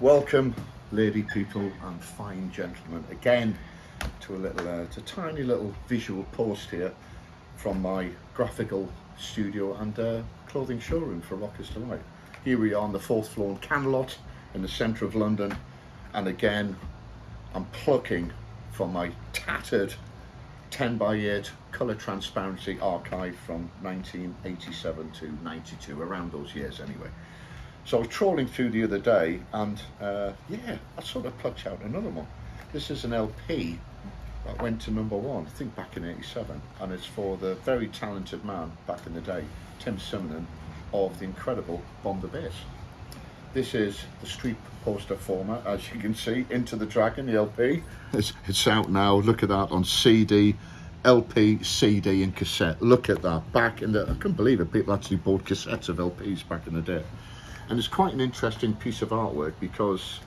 Welcome, lady people and fine gentlemen, again to a tiny little visual post here from my graphical studio and clothing showroom for Rockers Delight. Here we are on the 4th floor in Canlot in the centre of London, and again I'm plucking from my tattered 10x8 colour transparency archive from 1987 to 92, around those years anyway. So I was trawling through the other day and yeah, I sort of plucked out another one. This is an LP that went to #1, I think back in 87, and it's for the very talented man back in the day, Tim Simon, of the incredible WunderBox. This is the street poster format, as you can see, Into the Dragon, the LP. It's out now, look at that, on CD, LP, CD and cassette. Look at that, back in the, I couldn't believe it, people actually bought cassettes of LPs back in the day. And it's quite an interesting piece of artwork, because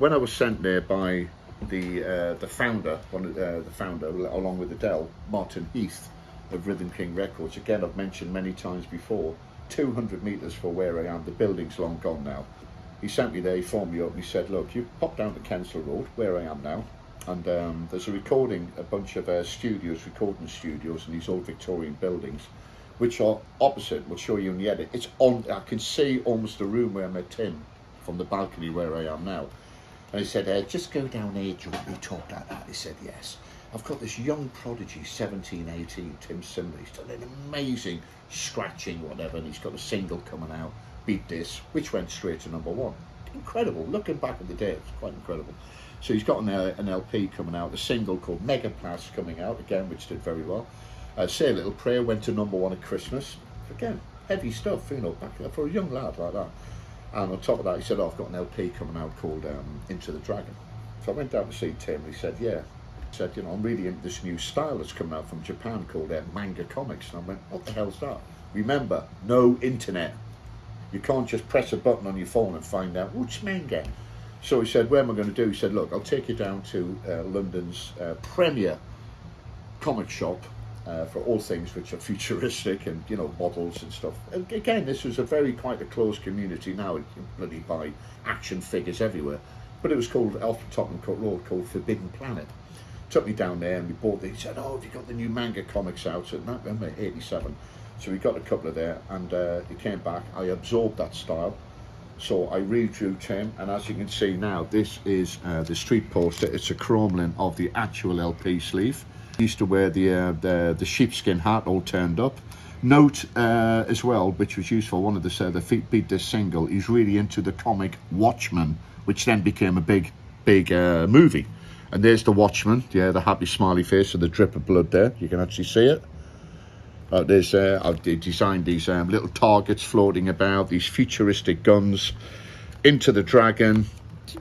when I was sent there by the founder, along with Adele, Martin Heath of Rhythm King Records, again I've mentioned many times before, 200 metres from where I am, the building's long gone now. He sent me there, he phoned me up and he said, look, you pop down to Kensal Road, where I am now, and there's a bunch of recording studios in these old Victorian buildings, which are opposite. We'll show you in the edit. It's on, I can see almost the room where I met Tim from the balcony where I am now. And he said, just go down here, do we talk like that? He said, yes. I've got this young prodigy, 17, 18, Tim Simley. He's done an amazing scratching, whatever, and he's got a single coming out, Beat This, which went straight to #1. Incredible. Looking back at the day, it's quite incredible. So he's got an LP coming out, a single called Megaplast coming out, again, which did very well. Say a Little Prayer went to #1 at Christmas. Again, heavy stuff, you know, back for a young lad like that. And on top of that, he said, oh, I've got an LP coming out called Into the Dragon. So I went down to see Tim, and he said, yeah. He said, you know, I'm really into this new style that's coming out from Japan called manga comics. And I went, what the hell's that? Remember, no internet. You can't just press a button on your phone and find out, what's manga? So he said, what am I going to do? He said, look, I'll take you down to London's premier comic shop, for all things which are futuristic and, you know, models and stuff. And again, this was quite a closed community now. You can bloody buy action figures everywhere. But it was called, off the Tottenham Court Road, called Forbidden Planet. Took me down there and we bought it. He said, oh, have you got the new manga comics out? And that was 87. So we got a couple of there, and he came back. I absorbed that style. So I redrew Tim, and as you can see now, this is the street poster. It's a chromeling of the actual LP sleeve. He used to wear the sheepskin hat all turned up. Note as well, which was used for one of the Beat This single, he's really into the comic Watchmen, which then became a big movie. And there's the Watchman, yeah, the happy smiley face with the drip of blood there. You can actually see it. I've designed these little targets floating about, these futuristic guns, Into the Dragon.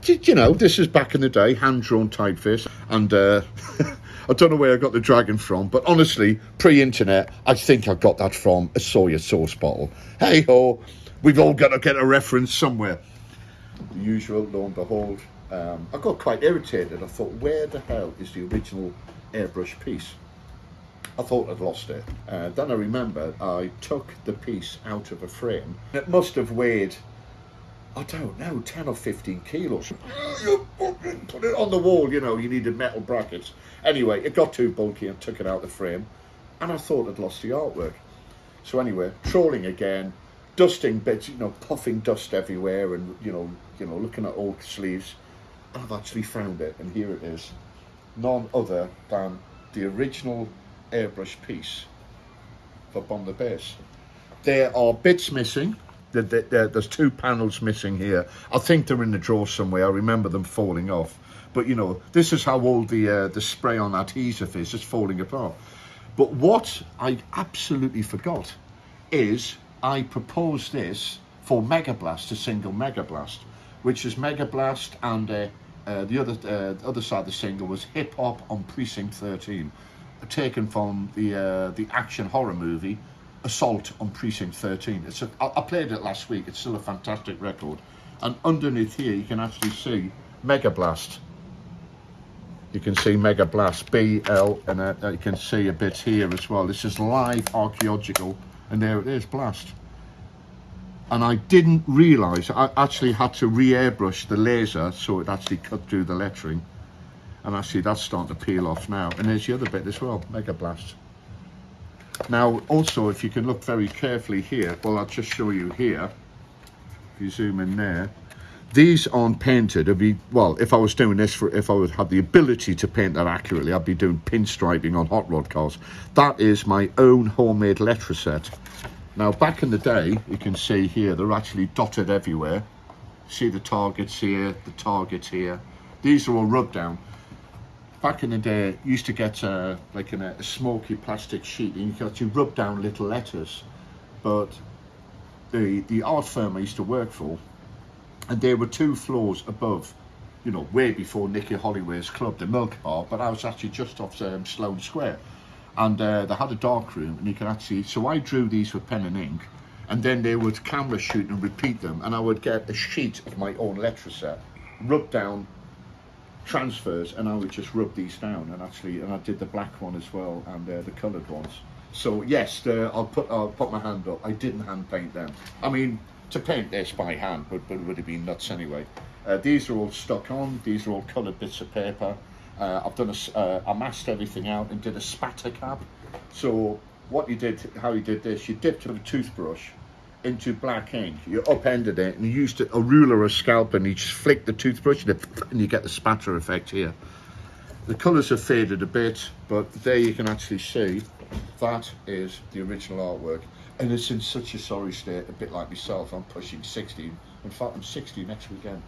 You know, this is back in the day, hand-drawn typeface, and I don't know where I got the dragon from, but honestly, pre-internet, I think I got that from a Sawyer sauce bottle. Hey-ho, we've all got to get a reference somewhere. The usual, lo and behold, I got quite irritated. I thought, where the hell is the original airbrush piece? I thought I'd lost it. Then I remembered I took the piece out of a frame. It must have weighed, I don't know, 10 or 15 kilos. You put it on the wall, you know, you needed metal brackets. Anyway, it got too bulky and took it out of the frame, and I thought I'd lost the artwork. So anyway, trawling again, dusting bits, you know, puffing dust everywhere, and you know, looking at old sleeves. And I've actually found it, and here it is. None other than the original airbrush piece for WunderBox. There are bits missing. There's 2 panels missing here. I think they're in the drawer somewhere. I remember them falling off. But you know, this is how old the spray-on adhesive is. It's falling apart. But what I absolutely forgot is I proposed this for Megablast, a single Megablast, which is Megablast, and the other side of the single was Hip Hop on Precinct 13, taken from the action horror movie Assault on Precinct 13. I played it last week. It's still a fantastic record. And underneath here, you can actually see Megablast. You can see Megablast, BL, and you can see a bit here as well. This is live archaeological, and there it is, Blast. and I didn't realise I actually had to re-airbrush the laser so it actually cut through the lettering, and actually that's starting to peel off now. And there's the other bit as well, Mega Blast. Now also, if you can look very carefully here, well, I'll just show you here, if you zoom in there, these aren't painted. It'd be, well, if I was doing this, if I would have the ability to paint that accurately, I'd be doing pinstriping on hot rod cars. That is my own homemade letter set. Now, back in the day, you can see here, they're actually dotted everywhere. See the targets here, the targets here. These are all rubbed down. Back in the day, you used to get like a smoky plastic sheet, and you could actually rub down little letters. But the art firm I used to work for, and they were 2 floors above, you know, way before Nicky Holloway's club, the Milk Bar, but I was actually just off Sloane Square. And they had a dark room, and you can actually, so I drew these with pen and ink, and then they would camera shoot and repeat them, and I would get a sheet of my own letter set, rub down transfers, and I would just rub these down, and I did the black one as well, and the coloured ones. So yes, I'll put my hand up, I didn't hand paint them. I mean, to paint this by hand would have been nuts anyway. These are all stuck on, these are all coloured bits of paper. I've done I masked everything out and did a spatter cap. So what you did, how you did this, you dipped a toothbrush into black ink, you upended it, and you used a ruler or a scalpel, and you just flick the toothbrush, and you get the spatter effect here. The colours have faded a bit, but there you can actually see that is the original artwork. And it's in such a sorry state, a bit like myself. I'm pushing 60. In fact, I'm 60 next weekend.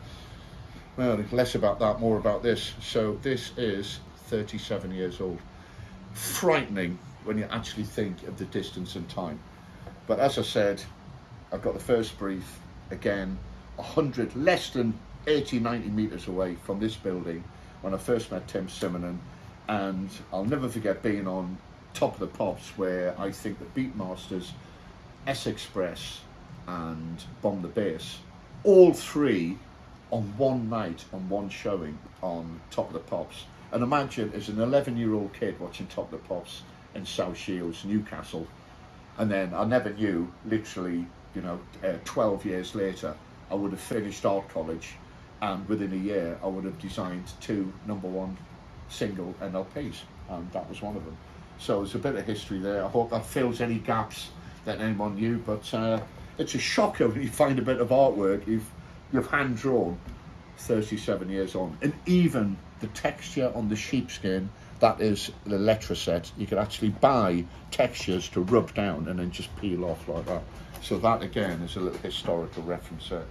Well, less about that, more about this. So this is 37 years old. Frightening when you actually think of the distance and time. But as I said, I've got the first brief, again, 100, less than 80, 90 metres away from this building when I first met Tim Simonon. And I'll never forget being on Top of the Pops, where I think the Beatmasters, S-Express and Bomb the Bass, all 3 on one night, on one showing on Top of the Pops. And imagine as an 11-year-old kid watching Top of the Pops in South Shields, Newcastle, and then I never knew, literally, you know, 12 years later, I would have finished art college, and within a year I would have designed 2 #1 single NLPs, and that was one of them. So there's a bit of history there. I hope that fills any gaps that anyone knew, but it's a shocker when you find a bit of artwork you've hand drawn 37 years on. And even the texture on the sheepskin, that is the letter set, you can actually buy textures to rub down and then just peel off like that. So that again is a little historical reference there.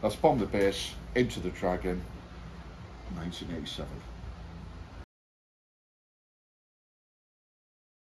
That's Bomb the Bass, Into the Dragon, 1987.